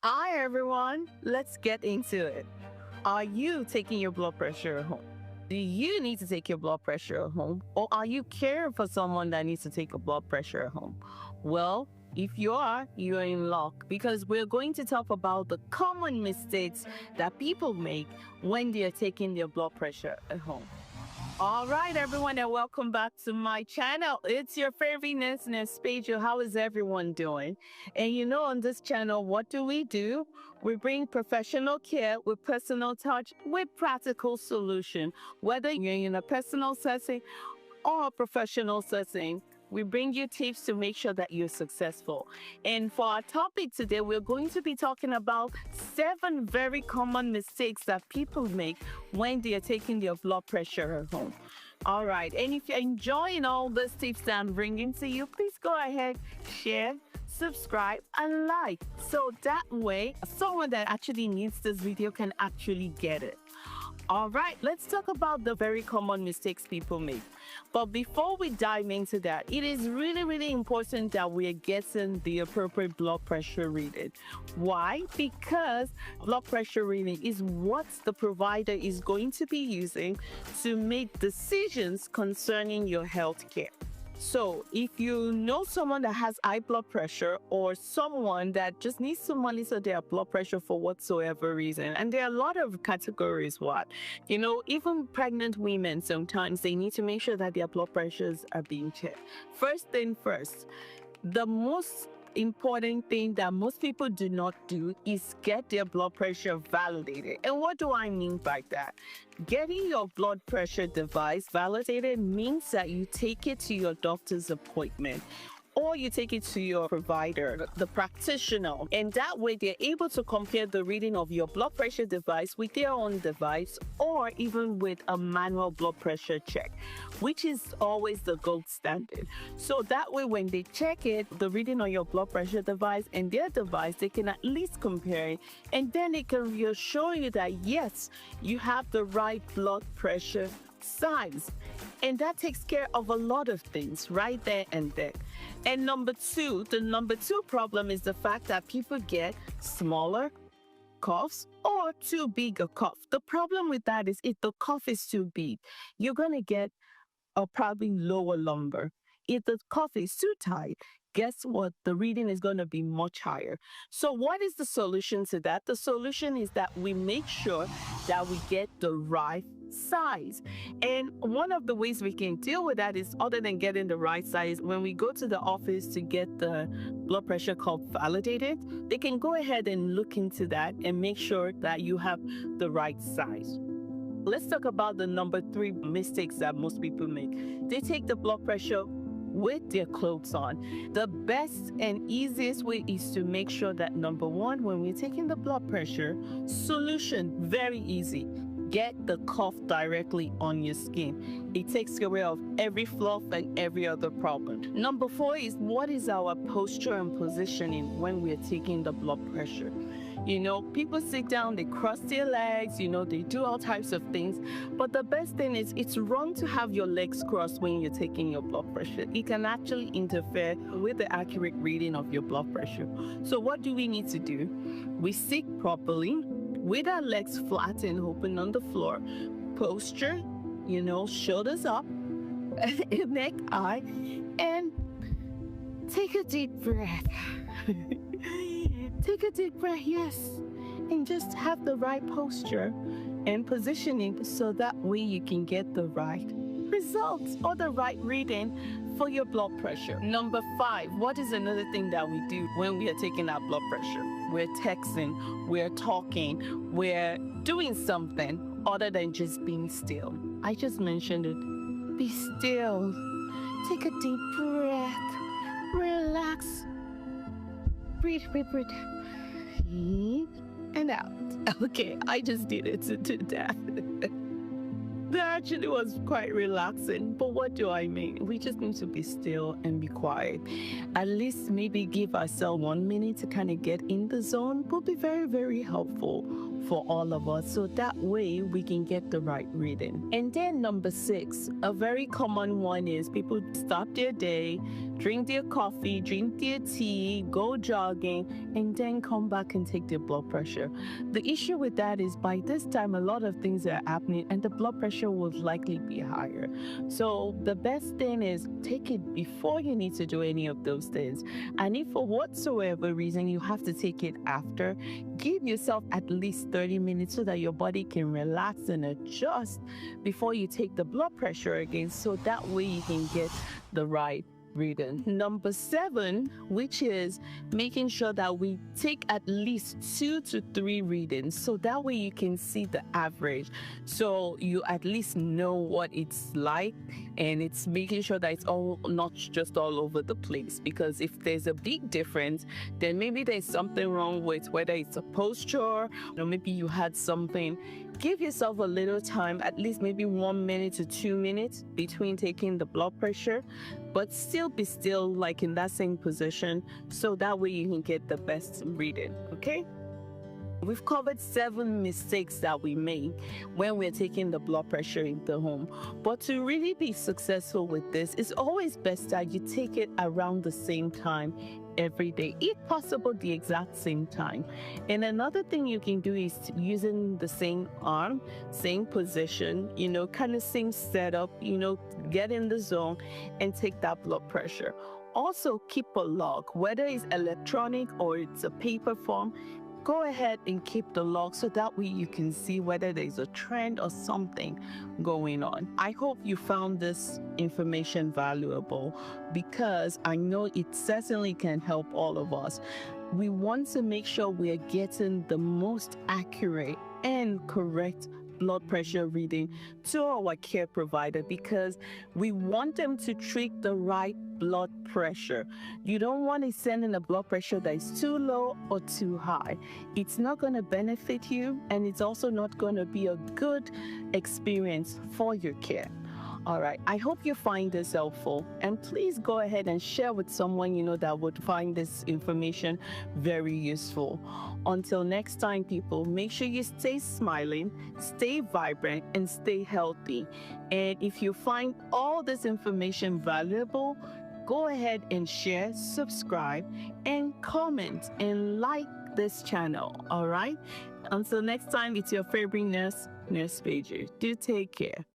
Hi, everyone. Let's get into it. Are you taking your blood pressure at home? Do you need to take your blood pressure at home? Or are you caring for someone that needs to take a blood pressure at home? Well, if you are, you're in luck because we're going to talk about the common mistakes that people make when they're taking their blood pressure at home. All right, everyone, and welcome back to my channel. It's your favorite nurse Peju. How is everyone doing? And on this channel, what do? We bring professional care with personal touch with practical solution. Whether you're in a personal setting or a professional setting, we bring you tips to make sure that you're successful. And for our topic today, we're going to be talking about 7 very common mistakes that people make when they are taking their blood pressure at home. All right. And if you're enjoying all these tips that I'm bringing to you, please go ahead, share, subscribe, and like. So that way, someone that actually needs this video can actually get it. All right, let's talk about the very common mistakes people make. But before we dive into that, it is really, really important that we are getting the appropriate blood pressure reading. Why? Because blood pressure reading is what the provider is going to be using to make decisions concerning your health care. So, if you know someone that has high blood pressure or someone that just needs to monitor their blood pressure for whatsoever reason, and there are a lot of categories, even pregnant women, sometimes they need to make sure that their blood pressures are being checked. First thing first, the most important thing that most people do not do is get their blood pressure validated. And what do I mean by that? Getting your blood pressure device validated means that you take it to your doctor's appointment or you take it to your provider, the practitioner, and that way they're able to compare the reading of your blood pressure device with their own device or even with a manual blood pressure check, which is always the gold standard. So that way when they check it, the reading on your blood pressure device and their device, they can at least compare it, and then it can reassure you that yes, you have the right blood pressure size. And that takes care of a lot of things right there and then. And the number two problem is the fact that people get smaller coughs or too big a cough. The problem with that is if the cough is too big, you're going to get a probably lower lumbar. If the cough is too tight, guess what? The reading is going to be much higher. So what is the solution to that? The solution is that we make sure that we get the right size. And one of the ways we can deal with that is, other than getting the right size, when we go to the office to get the blood pressure cuff validated, they can go ahead and look into that and make sure that you have the right size. Let's talk about the number 3 mistakes that most people make. They take the blood pressure with their clothes on. The best and easiest way is to make sure that, number 1, when we're taking the blood pressure, solution, very easy. Get the cuff directly on your skin. It takes care of every fluff and every other problem. Number 4 is, what is our posture and positioning when we're taking the blood pressure? People sit down, they cross their legs, they do all types of things. But the best thing is, it's wrong to have your legs crossed when you're taking your blood pressure. It can actually interfere with the accurate reading of your blood pressure. So what do we need to do? We sit properly with our legs flat and open on the floor. Posture, shoulders up, neck high, and take a deep breath. Take a deep breath, yes. And just have the right posture and positioning so that way you can get the right results or the right reading for your blood pressure. Number 5, what is another thing that we do when we are taking our blood pressure? We're texting, we're talking, we're doing something other than just being still. I just mentioned it. Be still. Take a deep breath. Relax. Breathe. In and out. Okay, I just did it to death. That actually was quite relaxing. But what do I mean? We just need to be still and be quiet. At least maybe give ourselves 1 minute to kind of get in the zone will be very, very helpful for all of us. So that way we can get the right reading. And then number 6, a very common one is people start their day, drink their coffee, drink their tea, go jogging, and then come back and take their blood pressure. The issue with that is by this time, a lot of things are happening and the blood pressure will likely be higher. So the best thing is take it before you need to do any of those things. And if for whatsoever reason you have to take it after, give yourself at least 30 minutes so that your body can relax and adjust before you take the blood pressure again, so that way you can get the right reading. Number 7, which is making sure that we take at least 2 to 3 readings, so that way you can see the average, so you at least know what it's like, and it's making sure that it's all not just all over the place, because if there's a big difference, then maybe there's something wrong with whether it's a posture, or maybe you had something. Give yourself a little time, at least maybe 1 minute to 2 minutes between taking the blood pressure, but still be still like in that same position, so that way you can get the best reading. Okay, we've covered 7 mistakes that we make when we're taking the blood pressure in the home. But to really be successful with this, it's always best that you take it around the same time every day, if possible the exact same time. And another thing you can do is using the same arm, same position, kind of same setup, get in the zone and take that blood pressure. Also keep a log, whether it's electronic or it's a paper form. Go ahead and keep the log so that way you can see whether there's a trend or something going on. I hope you found this information valuable, because I know it certainly can help all of us. We want to make sure we're getting the most accurate and correct blood pressure reading to our care provider, because we want them to treat the right blood pressure. You don't want to send in a blood pressure that is too low or too high. It's not going to benefit you, and it's also not going to be a good experience for your care. All right, I hope you find this helpful, and please go ahead and share with someone that would find this information very useful. Until next time, people, make sure you stay smiling, stay vibrant, and stay healthy. And if you find all this information valuable, go ahead and share, subscribe, and comment and like this channel. All right, until next time, it's your favorite nurse, Nurse Peju. Do take care.